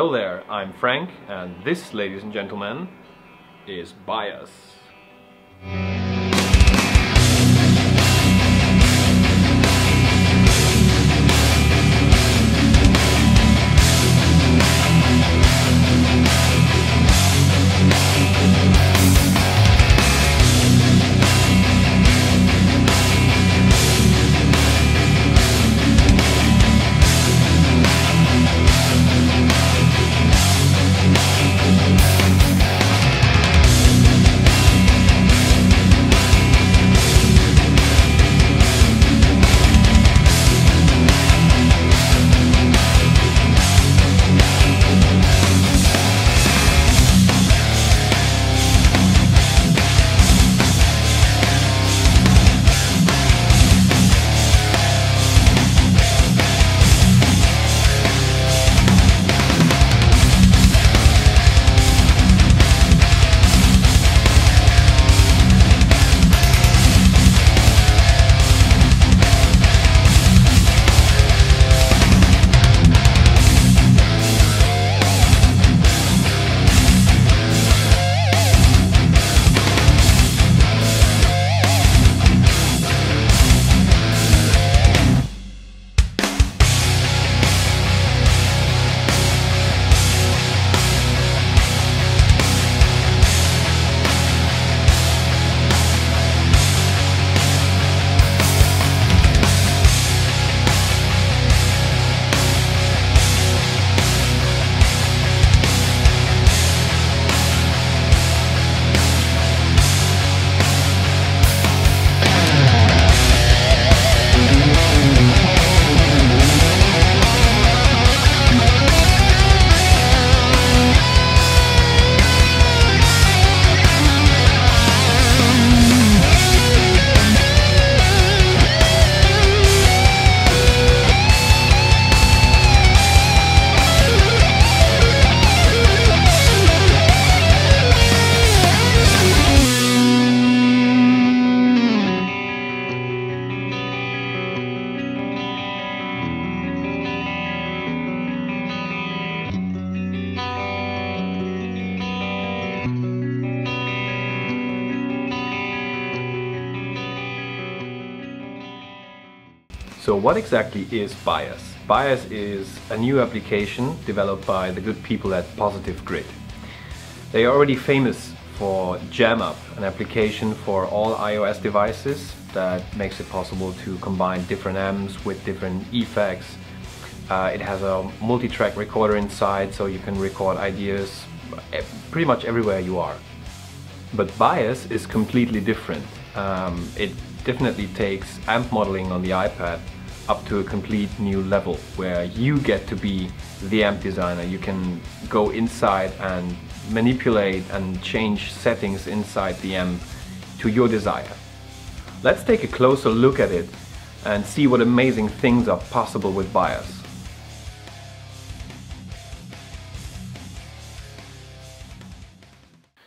Hello there, I'm Frank, and this, ladies and gentlemen, is Bias. So what exactly is Bias? Bias is a new application developed by the good people at Positive Grid. They are already famous for JamUp, an application for all iOS devices that makes it possible to combine different amps with different effects. It has a multi-track recorder inside, so you can record ideas pretty much everywhere you are. But Bias is completely different. It definitely takes amp modeling on the iPad up to a complete new level, where you get to be the amp designer. You can go inside and manipulate and change settings inside the amp to your desire. Let's take a closer look at it and see what amazing things are possible with Bias.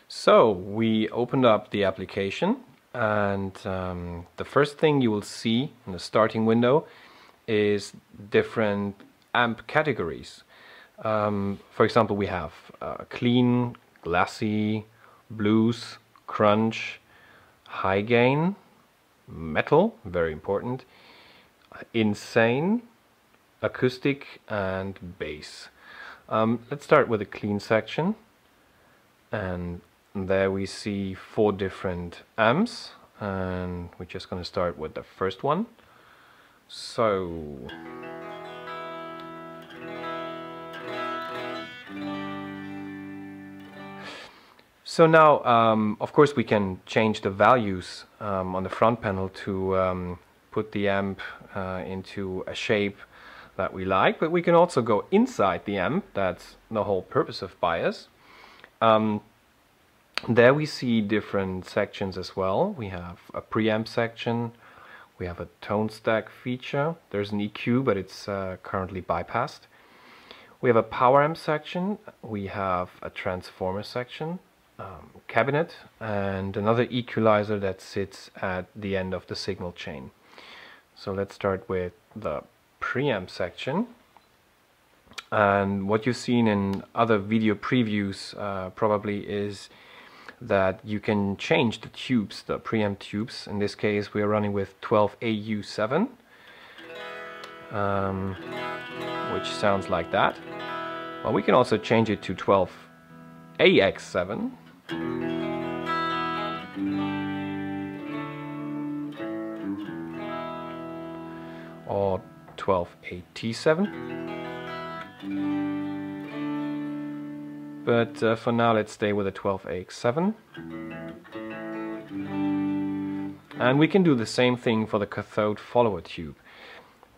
So we opened up the application, and the first thing you will see in the starting window is different amp categories. For example, we have clean, glassy, blues, crunch, high gain, metal, very important, insane, acoustic, and bass. Let's start with the clean section, and there we see 4 different amps, and we're just going to start with the first one. So now, of course, we can change the values on the front panel to put the amp into a shape that we like, but we can also go inside the amp. That's the whole purpose of Bias. There we see different sections as well. We have a preamp section, we have a tone stack feature, there's an EQ, but it's currently bypassed. We have a power amp section, we have a transformer section, cabinet, and another equalizer that sits at the end of the signal chain. So let's start with the preamp section. And what you've seen in other video previews probably is that you can change the tubes, the preamp tubes. In this case we are running with 12AU7, which sounds like that. Well, we can also change it to 12AX7. Or 12AT7. But for now let's stay with a 12AX7. And we can do the same thing for the cathode follower tube,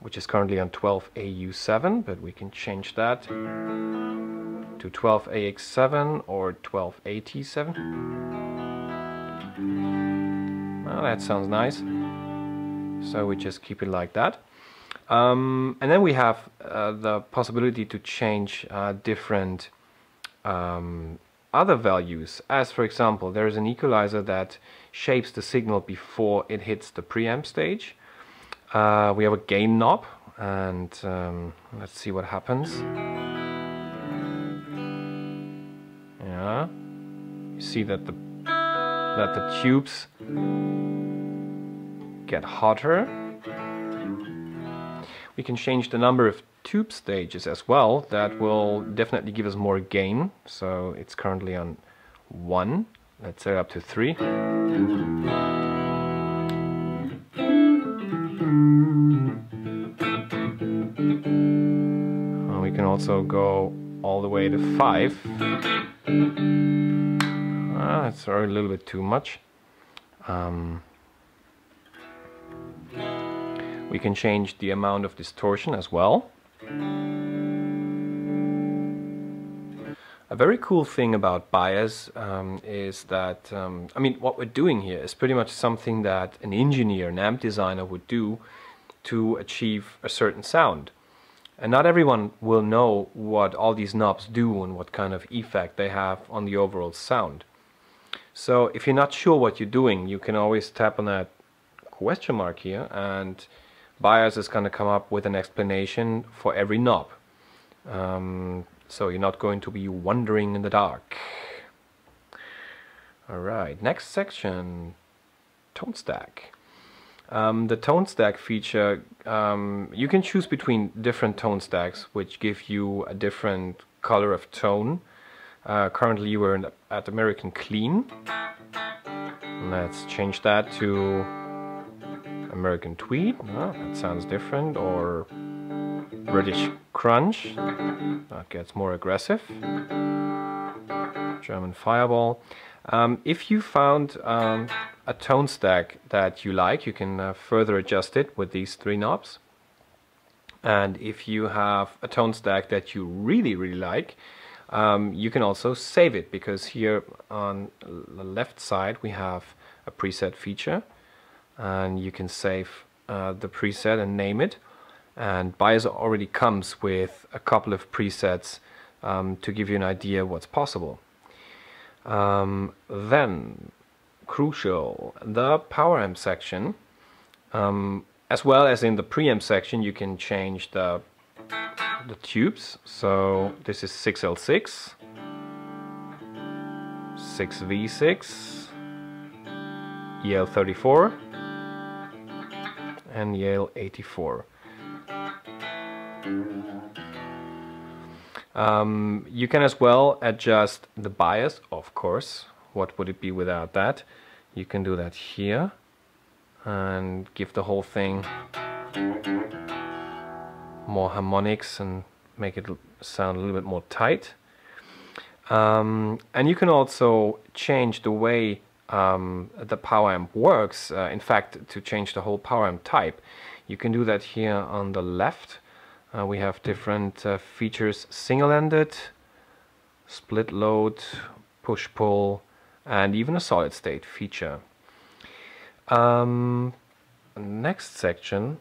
which is currently on 12AU7, but we can change that to 12AX7 or 12AT7. Well, that sounds nice. So we just keep it like that. And then we have the possibility to change different other values, as for example there is an equalizer that shapes the signal before it hits the preamp stage. We have a gain knob, and let's see what happens. Yeah, you see that the tubes get hotter. We can change the number of tube stages as well. That will definitely give us more gain. So it's currently on 1. Let's set it up to 3. We can also go all the way to 5. That's a little bit too much. We can change the amount of distortion as well. A very cool thing about bias is that, I mean, what we're doing here is pretty much something that an engineer, an amp designer would do to achieve a certain sound. And not everyone will know what all these knobs do and what kind of effect they have on the overall sound. So if you're not sure what you're doing, you can always tap on that question mark here, and bias is going to come up with an explanation for every knob. So you're not going to be wandering in the dark. Alright, next section, tone stack. The tone stack feature, you can choose between different tone stacks which give you a different color of tone. Currently you are at American Clean. Let's change that to American Tweed. Oh, that sounds different. Or British Crunch. That gets more aggressive. German Fireball. If you found a tone stack that you like, you can further adjust it with these 3 knobs. And if you have a tone stack that you really like, you can also save it, because here on the left side we have a preset feature, and you can save the preset and name it. And bias already comes with a couple of presets to give you an idea what's possible. Then, crucial, the power amp section. As well as in the preamp section, you can change the tubes. So this is 6L6, 6V6, EL34 and EL84. You can as well adjust the bias, of course. What would it be without that? You can do that here and give the whole thing more harmonics and make it sound a little bit more tight. And you can also change the way the power amp works. In fact, to change the whole power amp type, you can do that here on the left. We have different features: single-ended, split load, push-pull, and even a solid-state feature. Next section,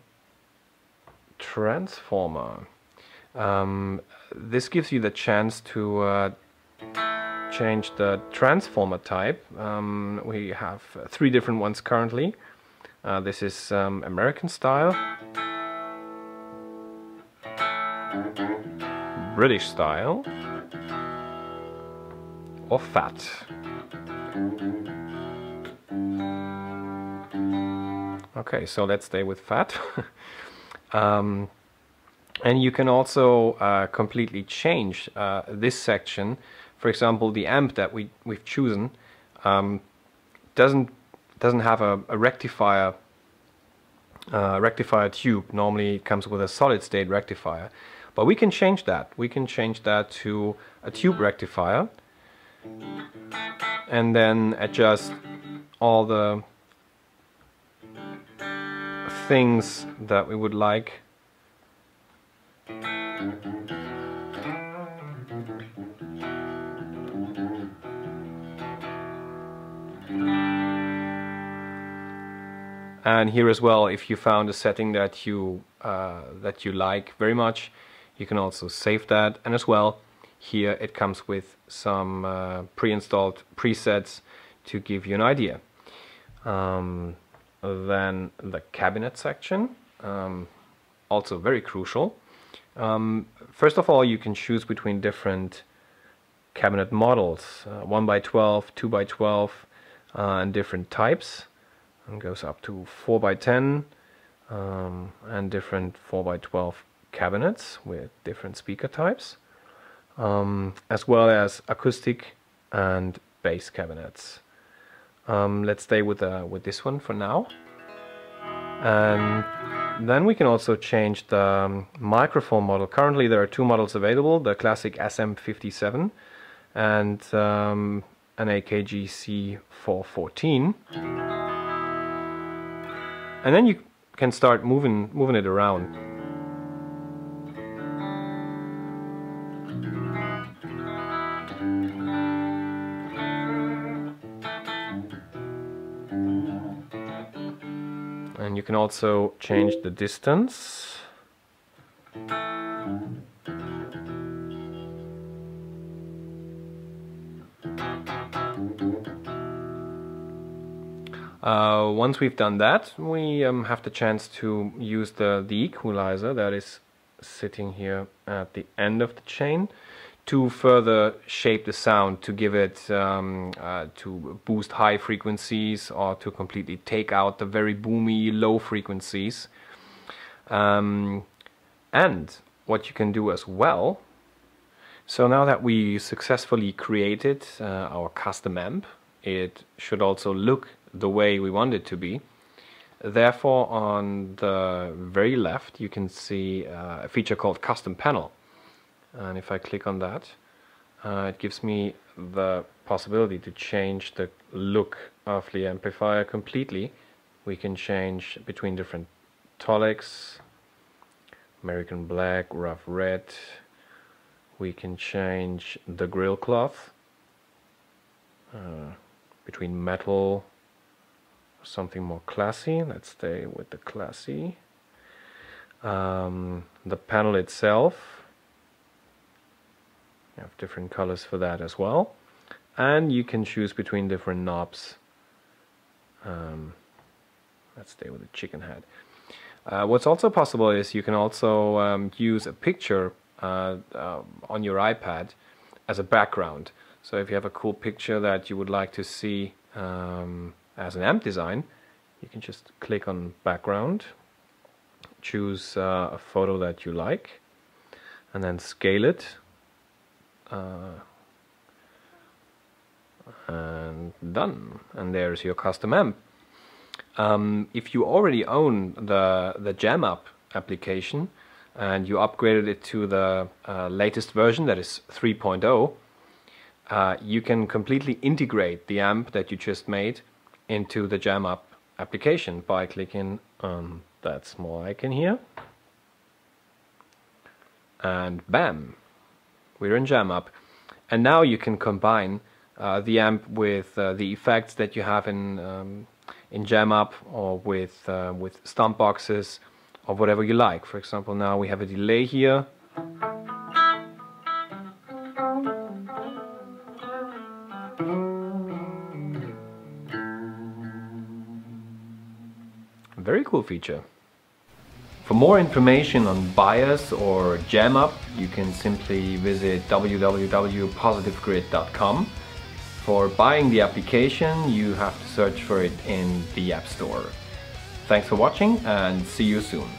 transformer. This gives you the chance to change the transformer type. We have 3 different ones currently. This is American style, British style, or fat. Okay, so let's stay with fat. And you can also completely change this section. For example, the amp that we've chosen doesn't have a rectifier tube. Normally it comes with a solid state rectifier, but we can change that. We can change that to a tube rectifier and then adjust all the things that we would like. And here as well, if you found a setting that you like very much, you can also save that. And as well, here it comes with some pre-installed presets to give you an idea. Then the cabinet section, also very crucial. First of all, you can choose between different cabinet models, 1x12, 2x12, and different types. And goes up to 4x10 and different 4x12 cabinets with different speaker types, as well as acoustic and bass cabinets. Let's stay with this one for now. And then we can also change the microphone model. Currently there are two models available, the classic SM57 and an AKG C414. And then you can start moving it around. And you can also change the distance. Once we've done that, we have the chance to use the equalizer that is sitting here at the end of the chain to further shape the sound, to give it, to boost high frequencies or to completely take out the very boomy low frequencies. And what you can do as well, so now that we successfully created our custom amp, it should also look the way we want it to be. Therefore, on the very left you can see a feature called Custom Panel, and if I click on that, it gives me the possibility to change the look of the amplifier completely. We can change between different tonics, American Black, Rough Red. We can change the grill cloth between metal, something more classy. Let's stay with the classy. The panel itself, you have different colors for that as well, and you can choose between different knobs. Let's stay with the chicken head. What's also possible is you can also use a picture on your iPad as a background. So if you have a cool picture that you would like to see as an amp design, you can just click on background, choose a photo that you like, and then scale it, and done. And there's your custom amp. If you already own the JamUp application and you upgraded it to the latest version, that is 3.0, you can completely integrate the amp that you just made into the JamUp application by clicking on that small icon here, and bam, we're in JamUp. And now you can combine the amp with the effects that you have in JamUp, or with stomp boxes, or whatever you like. For example, now we have a delay here. Very cool feature. For more information on Bias or JamUp, you can simply visit www.positivegrid.com. For buying the application, you have to search for it in the App Store. Thanks for watching and see you soon.